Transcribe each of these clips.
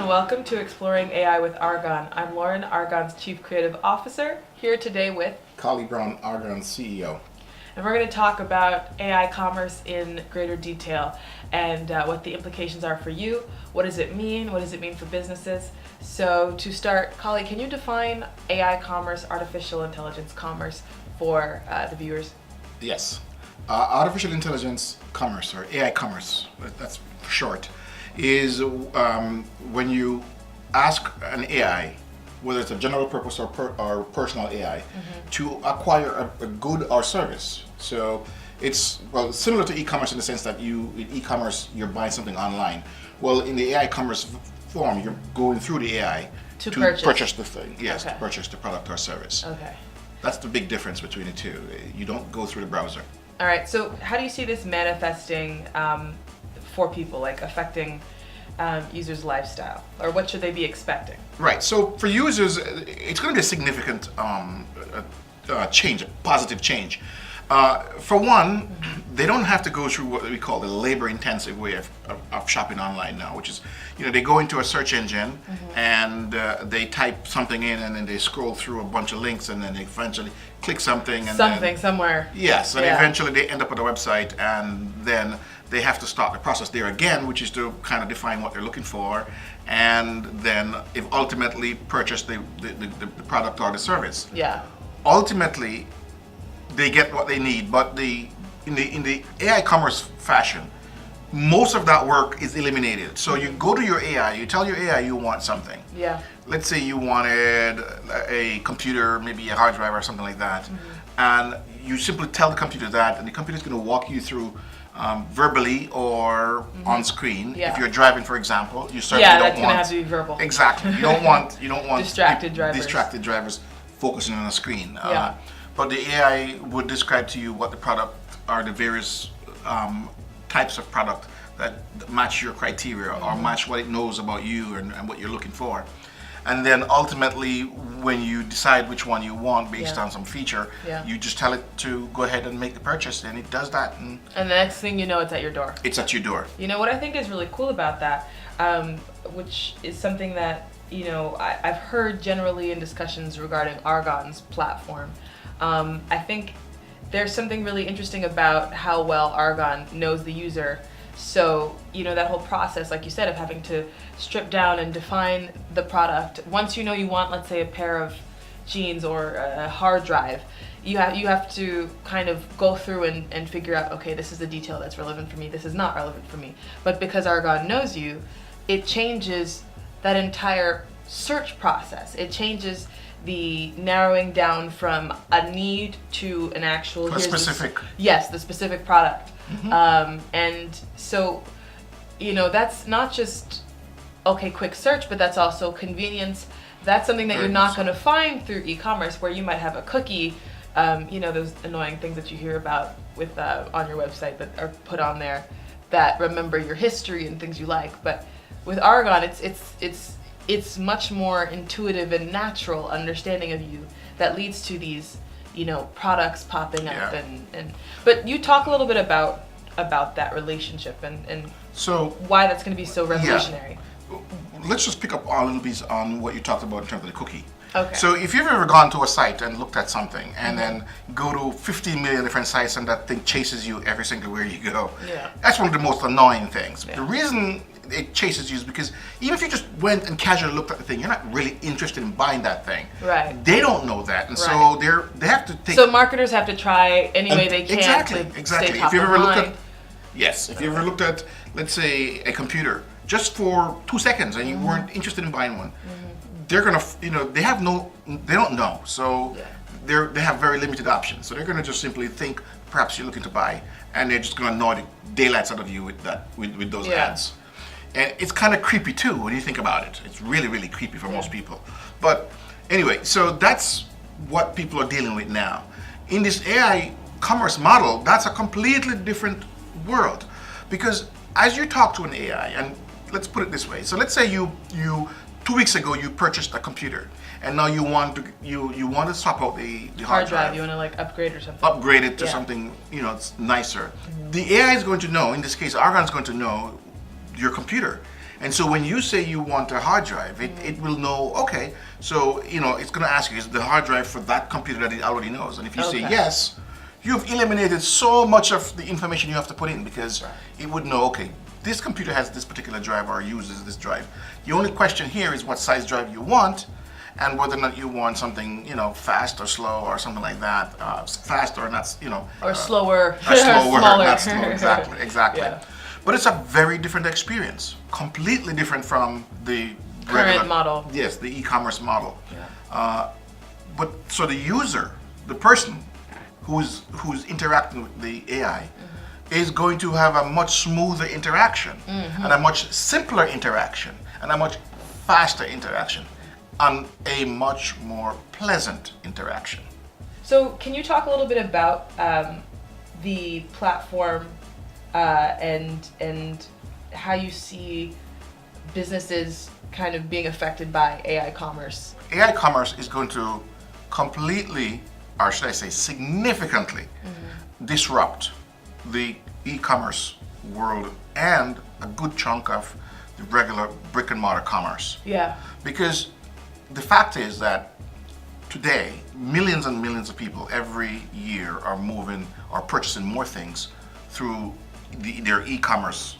and welcome to Exploring AI with Arghon. I'm Lauren, Arghon's Chief Creative Officer, here today with Collie Brown, Arghon's CEO. and we're going to talk about AI commerce in greater detail and what the implications are for you. What does it mean? What does it mean for businesses? So to start, Collie, can you define AI commerce, artificial intelligence commerce for the viewers? Yes. Artificial intelligence commerce, or AI commerce, that's short, is when you ask an AI, whether it's a general purpose or personal AI, to acquire a good or service. So it's similar to e-commerce in the sense that in e-commerce you're buying something online. Well, in the AI commerce form, you're going through the AI To purchase the thing. Yes, Okay. to purchase the product or service. Okay. That's the big difference between the two. You don't go through the browser. All right, so how do you see this manifesting for people, like affecting users' lifestyle? Or what should they be expecting? Right. So for users, it's going to be a significant change, a positive change. For one, they don't have to go through what we call the labor-intensive way of shopping online now, which is, they go into a search engine and they type something in, and then they scroll through a bunch of links, and then they eventually click something. And Somewhere. Yes, and Yeah. eventually they end up at a website, and then they have to start the process there again, which is to kind of define what they're looking for, and then if ultimately purchase the product or the service. Yeah. Ultimately, they get what they need, but in the AI commerce fashion, most of that work is eliminated. So you go to your AI, you tell your AI you want something. Yeah. Let's say you wanted a computer, maybe a hard drive or something like that, and you simply tell the computer that, and the computer is going to walk you through verbally or on screen. Yeah. If you're driving, for example, you certainly Yeah, don't that's want. gonna have to be verbal. Exactly. You don't want Distracted drivers. distracted drivers focusing on a screen. Yeah. But the AI would describe to you what the product are, the various types of product that match your criteria or match what it knows about you and what you're looking for. And then ultimately, when you decide which one you want based on some feature, you just tell it to go ahead and make the purchase, and it does that. And And the next thing you know, it's at your door. it's at your door. You know what I think is really cool about that, which is something that I've heard generally in discussions regarding Arghon's platform. I think there's something really interesting about how well Arghon knows the user. So, that whole process, like you said, of having to strip down and define the product. Once you want, let's say, a pair of jeans or a hard drive, you have to kind of go through and figure out, okay, this is the detail that's relevant for me, this is not relevant for me. But because Arghon knows you, it changes that entire search process. It changes the narrowing down from a need to an actual Specific. the specific product. And so that's not just quick search, but that's also convenience. That's something that you're not going to find through e-commerce, where you might have a cookie, those annoying things that you hear about with on your website that are put on there that remember your history and things you like. But with Arghon, it's much more intuitive and natural understanding of you that leads to these products popping up. But you talk a little bit about that relationship and So why that's going to be so revolutionary. let's just pick up a little bit on what you talked about in terms of the cookie. Okay. So if you've ever gone to a site and looked at something and then go to 15 million different sites and that thing chases you every single where you go, that's one of the most annoying things. The reason it chases you is because even if you just went and casually looked at the thing, you're not really interested in buying that thing. Right. They don't know that, and so they have to take. So marketers have to try any way they can Exactly. stay top If you of ever looked mind. at, yes, if you ever looked at, let's say, a computer just for 2 seconds and you weren't interested in buying one, they're gonna, they don't know, so they have very limited options. So they're gonna just simply think perhaps you're looking to buy, and they're just gonna annoy the daylights out of you with those ads. And it's kind of creepy too when you think about it. It's really, really creepy for most people. But anyway, so that's what people are dealing with now. In this AI commerce model, that's a completely different world, because as you talk to an AI, and let's put it this way. So let's say you 2 weeks ago you purchased a computer, and now you want to swap out the hard drive. You want to upgrade or something. Upgrade it to something it's nicer. The AI is going to know. In this case, Arghon is going to know your computer, And so when you say you want a hard drive, it will know, okay, so, it's going to ask you, is the hard drive for that computer that it already knows? And if you say yes, you've eliminated so much of the information you have to put in, because it would know, okay, this computer has this particular drive or uses this drive. The only question here is what size drive you want, and whether or not you want something, fast or slow or something like that. Fast or not, or slower. Or slower, smaller. not slow, exactly. Yeah. But it's a very different experience, completely different from the current model. Yes, the e-commerce model. Yeah. But so the user, the person who's interacting with the AI, is going to have a much smoother interaction, and a much simpler interaction, and a much faster interaction, and a much more pleasant interaction. So can you talk a little bit about the platform and how you see businesses kind of being affected by AI commerce? AI commerce is going to completely, or should I say significantly, disrupt the e-commerce world and a good chunk of the regular brick and mortar commerce. Yeah. Because the fact is that today, millions and millions of people every year are moving or purchasing more things through their e-commerce,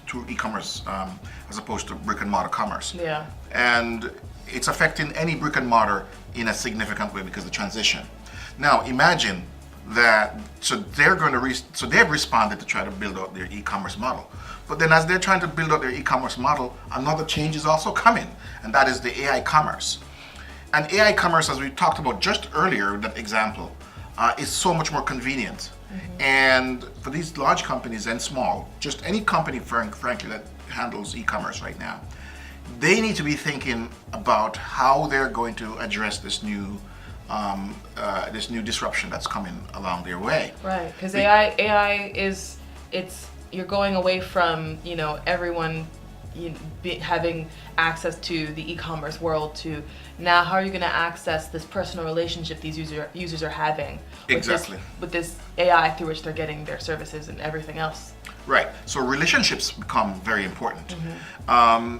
as opposed to brick and mortar commerce. Yeah. And it's affecting any brick and mortar in a significant way because of the transition. Now imagine that, so they've responded to try to build out their e-commerce model. But then as they're trying to build out their e-commerce model, another change is also coming, and that is the AI commerce. And AI commerce, as we talked about just earlier, that example, is so much more convenient. And for these large companies and small, just any company, frankly, that handles e-commerce right now, they need to be thinking about how they're going to address this new disruption that's coming along their way. Right, because AI is, you're going away from everyone having access to the e-commerce world to now how are you going to access this personal relationship these users are having with this AI through which they're getting their services and everything else. Right. So relationships become very important.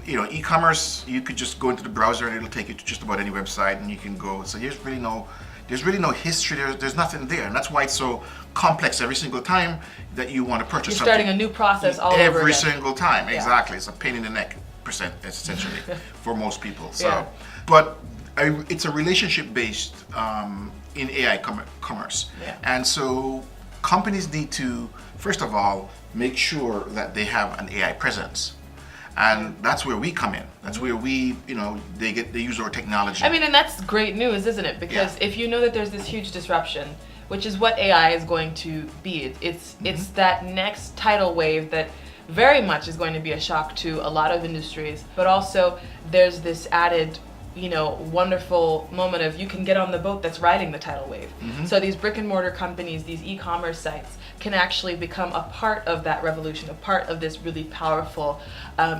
E-commerce, you could just go into the browser and it'll take you to just about any website, and you can go. So there's really no history. There's nothing there, and that's why it's so complex every single time that you want to purchase something. You're starting a new process all over again. Every single time, exactly. It's a pain in the neck, essentially, for most people. So, but it's a relationship based in AI commerce, and so companies need to, first of all, make sure that they have an AI presence. And that's where we come in. That's where we, they use our technology. I mean, and that's great news, isn't it? Because if you know that there's this huge disruption, which is what AI is going to be, it's that next tidal wave that very much is going to be a shock to a lot of industries. But also, there's this added, wonderful moment of you can get on the boat that's riding the tidal wave. So these brick and mortar companies, these e-commerce sites, can actually become a part of that revolution, a part of this really powerful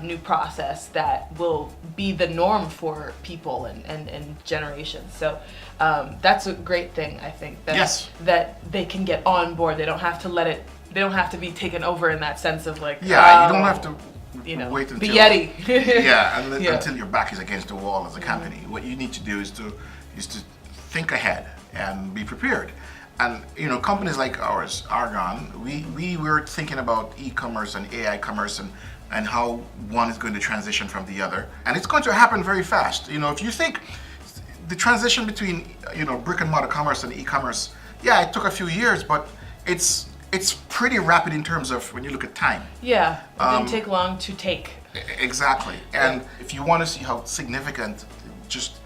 new process that will be the norm for people and generations. So that's a great thing, I think, that they can get on board. They don't have to they don't have to be taken over in that sense of like, you don't have to wait until be Yeti. until your back is against the wall as a company. What you need to do is to think ahead and be prepared. And companies like ours, Arghon, we were thinking about e-commerce and AI commerce and how one is going to transition from the other, and it's going to happen very fast. If you think the transition between brick and mortar commerce and e-commerce, it took a few years, but it's pretty rapid in terms of when you look at time. Yeah, it didn't take long to take. Exactly, and if you want to see how significant just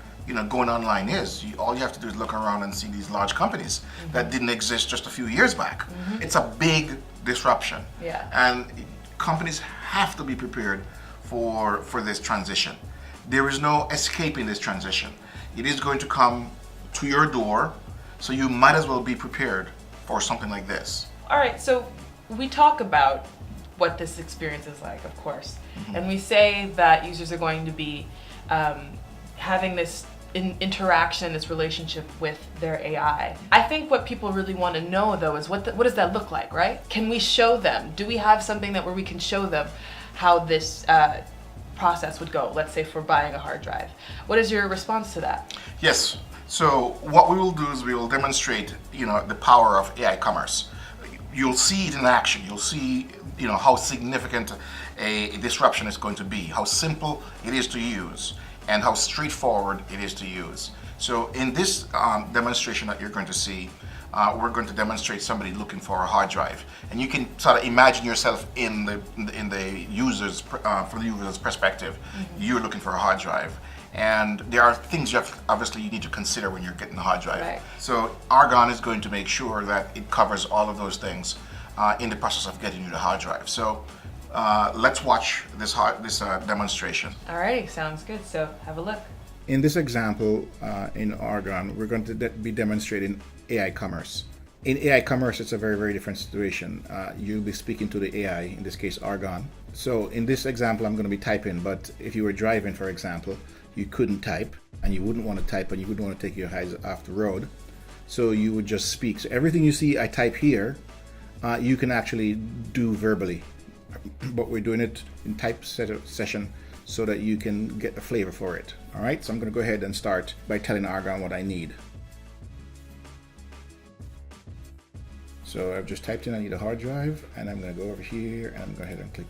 going online is, all you have to do is look around and see these large companies that didn't exist just a few years back. It's a big disruption, and companies have to be prepared for this transition. There is no escaping this transition. It is going to come to your door, so you might as well be prepared for something like this. All right, so we talk about what this experience is like, of course, and we say that users are going to be having this interaction, this relationship with their AI. I think what people really want to know, though, is what does that look like, right? Can we show them? Do we have something where we can show them how this process would go, let's say for buying a hard drive. What is your response to that? Yes. So what we will do is we will demonstrate, the power of AI commerce. You'll see it in action. You'll see, how significant a disruption is going to be, how simple it is to use, and how straightforward it is to use. So in this demonstration that you're going to see, we're going to demonstrate somebody looking for a hard drive, and you can sort of imagine yourself in the user's from the user's perspective. Mm-hmm. You're looking for a hard drive, and there are things you need to consider when you're getting the hard drive. Right. So Arghon is going to make sure that it covers all of those things in the process of getting you the hard drive. So let's watch this demonstration. Alrighty, sounds good. So have a look. In this example, in Arghon, we're going to be demonstrating AI commerce. In AI commerce, it's a very, very different situation. You'll be speaking to the AI, in this case, Arghon. So in this example, I'm going to be typing, but if you were driving, for example, you couldn't type, and you wouldn't want to type, and you wouldn't want to take your eyes off the road. So you would just speak. So everything you see I type here, you can actually do verbally. But we're doing it in type session so that you can get a flavor for it. All right, so I'm going to go ahead and start by telling Arghon what I need. So I've just typed in I need a hard drive, and I'm going to go over here and I'm going to go ahead and click.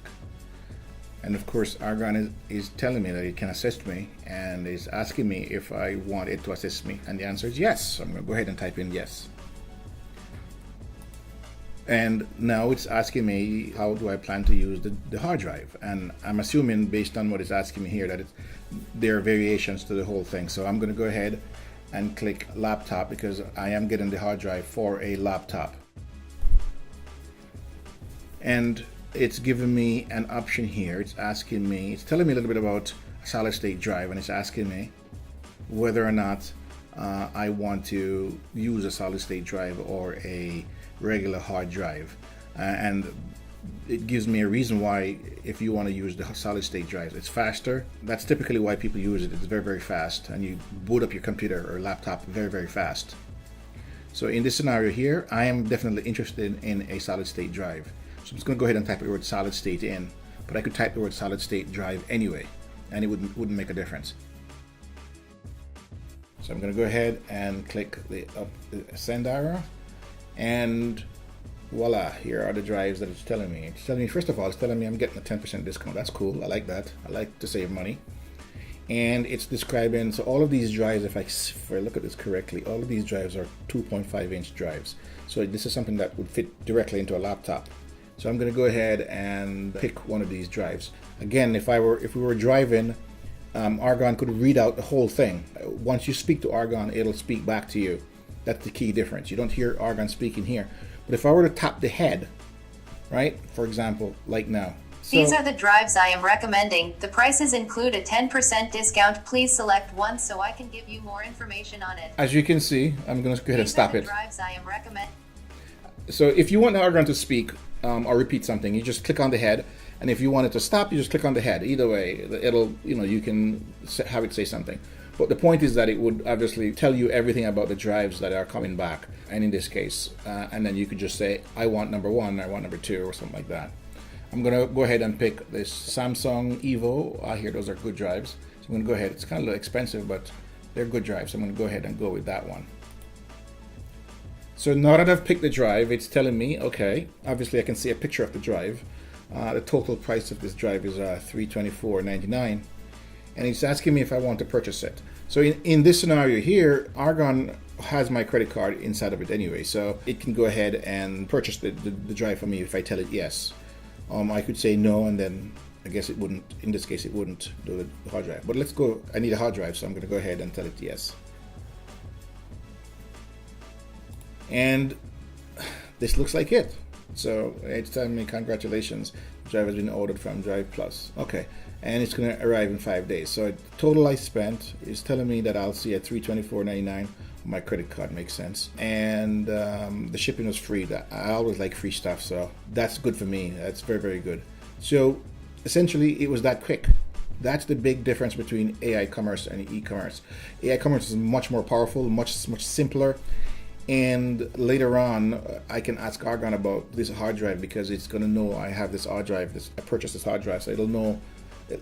And of course, Arghon is telling me that it can assist me and is asking me if I want it to assist me. And the answer is yes. So I'm going to go ahead and type in yes. And now it's asking me how do I plan to use the hard drive. And I'm assuming based on what it's asking me here that there are variations to the whole thing. So I'm going to go ahead and click laptop because I am getting the hard drive for a laptop. And it's giving me an option here. It's telling me a little bit about a solid state drive, and it's asking me whether or not I want to use a solid state drive or a regular hard drive. And it gives me a reason why if you want to use the solid state drives, it's faster. That's typically why people use it. It's very, very fast, and you boot up your computer or laptop very, very fast. So in this scenario here, I am definitely interested in a solid state drive. So I'm just going to go ahead and type the word solid state in, but I could type the word solid state drive anyway, and it wouldn't make a difference. So I'm going to go ahead and click the send arrow, and voila, here are the drives that it's telling me. It's telling me, first of all, it's telling me I'm getting a 10% discount. That's cool. I like that. I like to save money. And it's describing, so all of these drives, if I look at this correctly, all of these drives are 2.5 inch drives. So this is something that would fit directly into a laptop. So I'm going to go ahead and pick one of these drives. Again, if we were driving, Arghon could read out the whole thing. Once you speak to Arghon, it'll speak back to you. That's the key difference. You don't hear Arghon speaking here. But if I were to tap the head, right, for example, like now. These are the drives I am recommending. The prices include a 10% discount. Please select one so I can give you more information on it. As you can see, I'm going to go ahead and stop it. These are the drives I am recommending. So if you want Arghon to speak or repeat something, you just click on the head. And if you want it to stop, you just click on the head. Either way, it'll, you can have it say something. But the point is that it would obviously tell you everything about the drives that are coming back. And in this case, and then you could just say, I want number 1, I want number 2, or something like that. I'm going to go ahead and pick this Samsung Evo. I hear those are good drives. So I'm going to go ahead. It's kind of a little expensive, but they're good drives. So I'm going to go ahead and go with that one. So now that I've picked the drive, it's telling me, okay, obviously I can see a picture of the drive. The total price of this drive is $324.99. And it's asking me if I want to purchase it. So in this scenario here, Arghon has my credit card inside of it anyway. So it can go ahead and purchase the drive for me if I tell it yes. I could say no, and then I guess it wouldn't, in this case, it wouldn't do the hard drive. But let's go, I need a hard drive, so I'm going to go ahead and tell it yes. And this looks like it. So it's telling me, congratulations, the drive has been ordered from Drive Plus. Okay, and it's going to arrive in 5 days. So the total I spent is telling me that I'll see at $324.99. My credit card makes sense, and the shipping was free. I always like free stuff, so that's good for me. That's very, very good. So essentially it was that quick. That's the big difference between AI commerce and e-commerce. AI commerce is much more powerful, much simpler, and later on I can ask Arghon about this hard drive because it's going to know I have this hard drive, I purchased this hard drive, so it'll know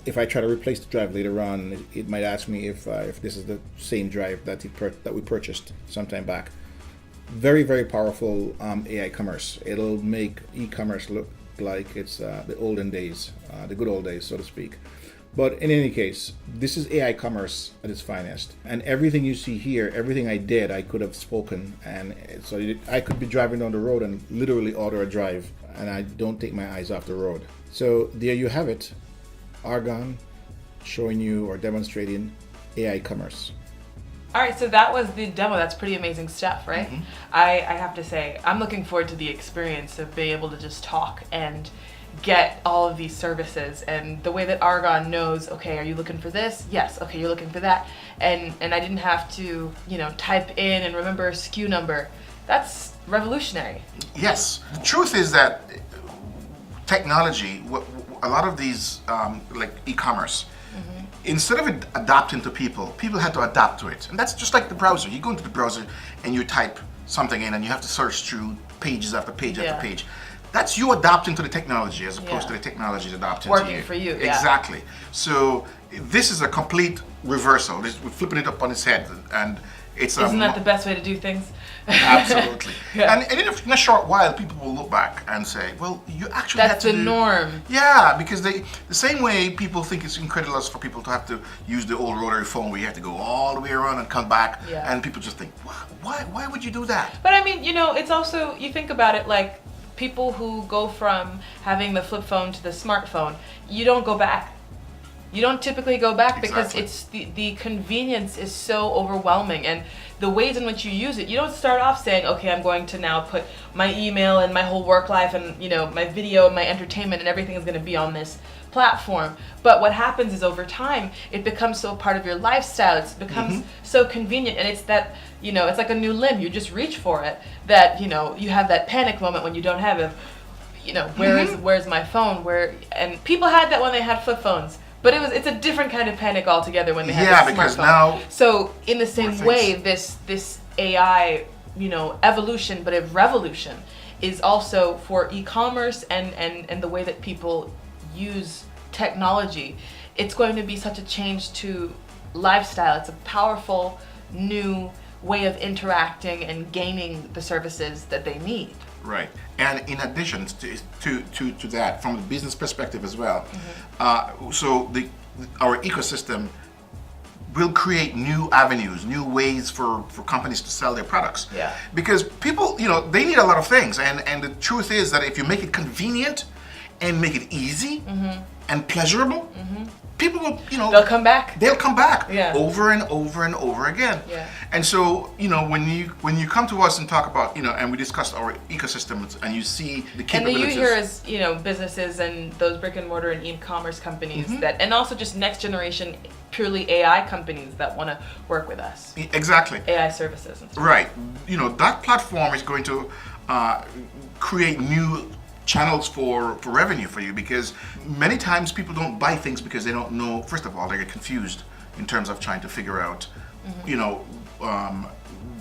if I try to replace the drive later on, it might ask me if this is the same drive that we purchased sometime back. Very, very powerful AI commerce. It'll make e-commerce look like it's the olden days, the good old days, so to speak. But in any case, this is AI commerce at its finest. And everything you see here, everything I did, I could have spoken. And so I could be driving down the road and literally order a drive, and I don't take my eyes off the road. So there you have it. Arghon showing you or demonstrating AI commerce. All right, so that was the demo. That's pretty amazing stuff, right? Mm-hmm. I have to say, I'm looking forward to the experience of being able to just talk and get all of these services, and the way that Arghon knows, okay, are you looking for this? Yes. Okay, you're looking for that. And I didn't have to, type in and remember a SKU number. That's revolutionary. Yes. The truth is that technology, a lot of these, like e-commerce, instead of it adapting to people had to adapt to it. And that's just like the browser. You go into the browser and you type something in and you have to search through pages after page after page. That's you adapting to the technology as opposed to the technology adapting to you. Working for you. Exactly. So this is a complete reversal. We're flipping it up on its head, and it's Isn't that the best way to do things? Absolutely. And in a short while, people will look back and say, well, you actually That's had to the norm. Yeah, because the same way people think it's incredulous for people to have to use the old rotary phone where you have to go all the way around and come back, and people just think, why would you do that? But I mean, it's also, you think about it, like people who go from having the flip phone to the smartphone, you don't go back. You don't typically go back because it's the convenience is so overwhelming, and the ways in which you use it. You don't start off saying, okay, I'm going to now put my email and my whole work life and my video and my entertainment and everything is going to be on this platform. But what happens is over time it becomes so part of your lifestyle. It becomes so convenient, and it's that it's like a new limb. You just reach for it. That you have that panic moment when you don't have it. Where's my phone? And people had that when they had flip phones. But it's a different kind of panic altogether when they have a smartphone. Because now. So in the same way, this AI, evolution, but a revolution, is also for e-commerce and the way that people use technology. It's going to be such a change to lifestyle. It's a powerful new way of interacting and gaining the services that they need. Right, and in addition to that, from a business perspective as well, so our ecosystem will create new avenues, new ways for companies to sell their products. Yeah. Because people, they need a lot of things, and the truth is that if you make it convenient and make it easy and pleasurable, people will, they'll come back. They'll come back Yeah. over and over and over again. Yeah. And so, when you come to us and talk about, and we discuss our ecosystems and you see the capabilities. And the you here is, businesses and those brick and mortar and e-commerce companies and also just next generation purely AI companies that want to work with us. Exactly. AI services and stuff. Right. That platform is going to create new channels for revenue for you, because many times people don't buy things because they don't know. First of all, they get confused in terms of trying to figure out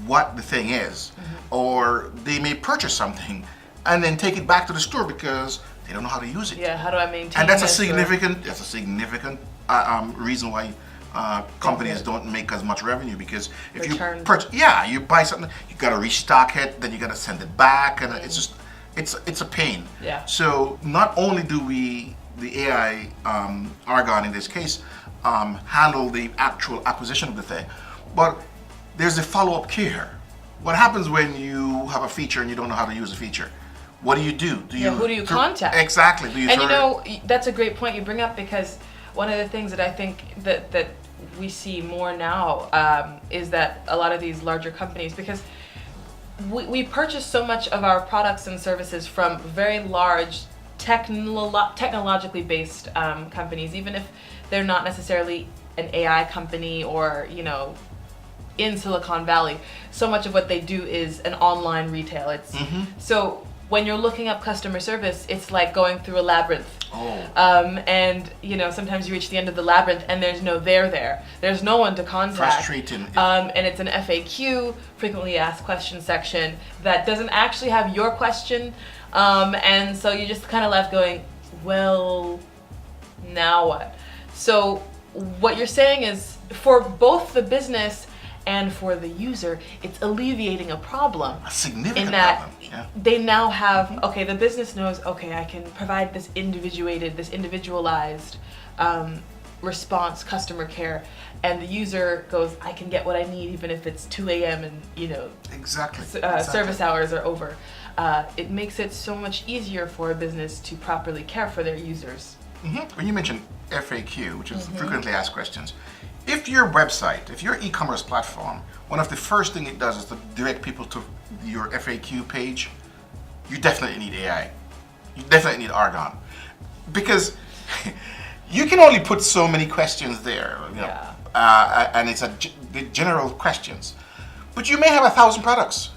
what the thing is, or they may purchase something and then take it back to the store because they don't know how to use it. Yeah, how do I maintain And that's a this, significant reason why companies don't make as much revenue, because if Return. you buy something, you got to restock it, then you got to send it back, and it's just it's a pain. Yeah. So not only do the AI Arghon in this case handle the actual acquisition of the thing, but there's a follow-up care. What happens when you have a feature and you don't know how to use the feature? What do you do? Who do you contact? Exactly. That's a great point you bring up, because one of the things that I think that we see more now is that a lot of these larger companies, because we purchase so much of our products and services from very large technologically based companies, even if they're not necessarily an AI company or in Silicon Valley. So much of what they do is an online retail. It's so when you're looking up customer service, it's like going through a labyrinth. And sometimes you reach the end of the labyrinth and there's no there. There's no one to contact. Frustrating. And it's an FAQ, frequently asked questions section, that doesn't actually have your question. And so you're just kind of left going, well, now what? So what you're saying is for both the business and for the user, it's alleviating a problem. A significant in that problem. Yeah. they now have, okay, the business knows, okay, I can provide this individualized response, customer care, and the user goes, I can get what I need even if it's 2 a.m. and Exactly. service hours are over. It makes it so much easier for a business to properly care for their users. When you mentioned FAQ, which is frequently asked questions, if your website, if your e-commerce platform, one of the first thing it does is to direct people to your FAQ page, you definitely need AI. You definitely need Arghon. Because you can only put so many questions there, and it's the general questions. But you may have 1,000 products.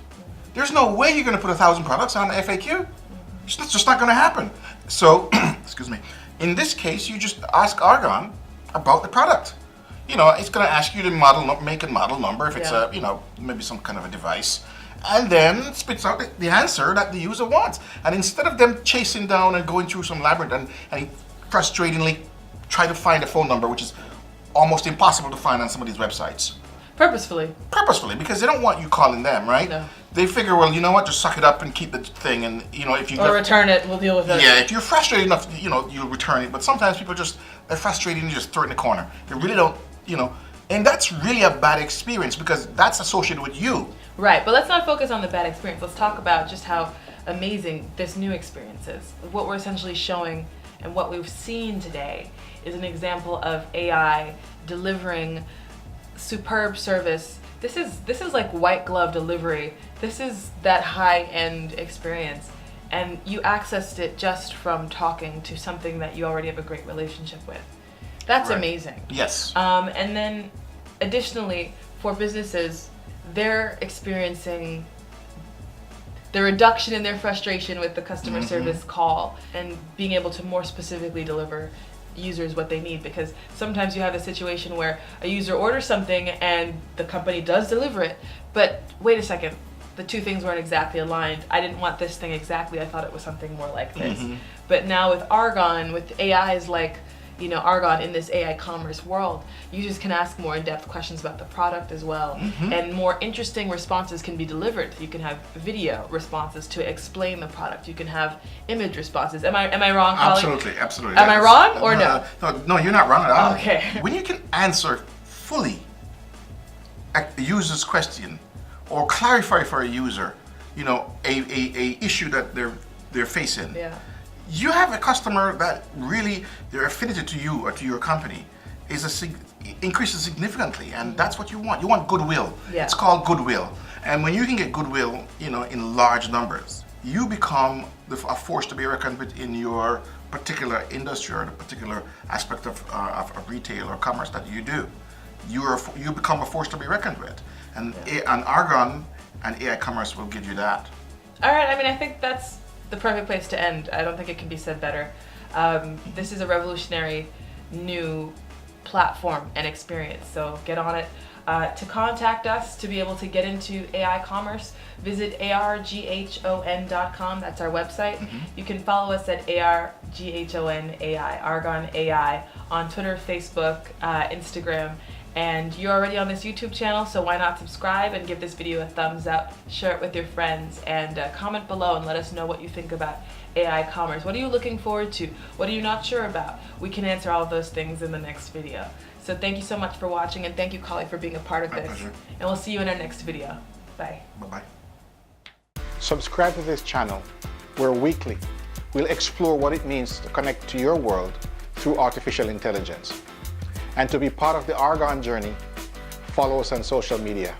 There's no way you're going to put 1,000 products on FAQ. It's just not going to happen. So, excuse me. In this case, you just ask Arghon about the product. It's going to ask you the make and model number if it's maybe some kind of a device, and then spits out the answer that the user wants. And instead of them chasing down and going through some labyrinth and frustratingly try to find a phone number, which is almost impossible to find on some of these websites. Purposefully, because they don't want you calling them, right? No. They figure, well, you know what, just suck it up and keep the thing, and if you return it, we'll deal with it. Yeah, if you're frustrated enough, you'll return it. But sometimes people they're frustrated and you just throw it in the corner. They really don't, and that's really a bad experience because that's associated with you. Right, but let's not focus on the bad experience. Let's talk about just how amazing this new experience is. What we're essentially showing and what we've seen today is an example of AI delivering superb service. This is like white glove delivery. This is that high-end experience, and you accessed it just from talking to something that you already have a great relationship with. That's amazing. Yes. And then additionally, for businesses, they're experiencing the reduction in their frustration with the customer service call and being able to more specifically deliver users what they need, because sometimes you have a situation where a user orders something and the company does deliver it, but wait a second, the two things weren't exactly aligned. I didn't want this thing exactly, I thought it was something more like this. But now with Arghon, with AIs like Arghon in this AI commerce world, users can ask more in-depth questions about the product as well, and more interesting responses can be delivered. You can have video responses to explain the product. You can have image responses. Am I wrong, colleague? Absolutely. Am I wrong or no? No, you're not wrong at all. Okay. When you can answer fully a user's question or clarify for a user, a issue that they're facing. Yeah. You have a customer that really their affinity to you or to your company increases significantly, and that's what you want. You want goodwill. Yeah. It's called goodwill, and when you can get goodwill, in large numbers, you become a force to be reckoned with in your particular industry or the particular aspect of retail or commerce that you do. You become a force to be reckoned with, and Arghon and AI commerce will give you that. All right. I think that's the perfect place to end. I don't think it can be said better. This is a revolutionary new platform and experience, so get on it. To contact us, to be able to get into AI commerce, visit arghon.com. That's our website. You can follow us at arghonai, Arghon AI, on Twitter, Facebook, Instagram. And you're already on this YouTube channel, so why not subscribe and give this video a thumbs up, share it with your friends, and comment below and let us know what you think about AI commerce. What are you looking forward to? What are you not sure about? We can answer all of those things in the next video. So thank you so much for watching, and thank you, Kali, for being a part of this. My pleasure. And we'll see you in our next video. Bye. Bye-bye. Subscribe to this channel where weekly we'll explore what it means to connect to your world through artificial intelligence. And to be part of the Arghon journey, follow us on social media.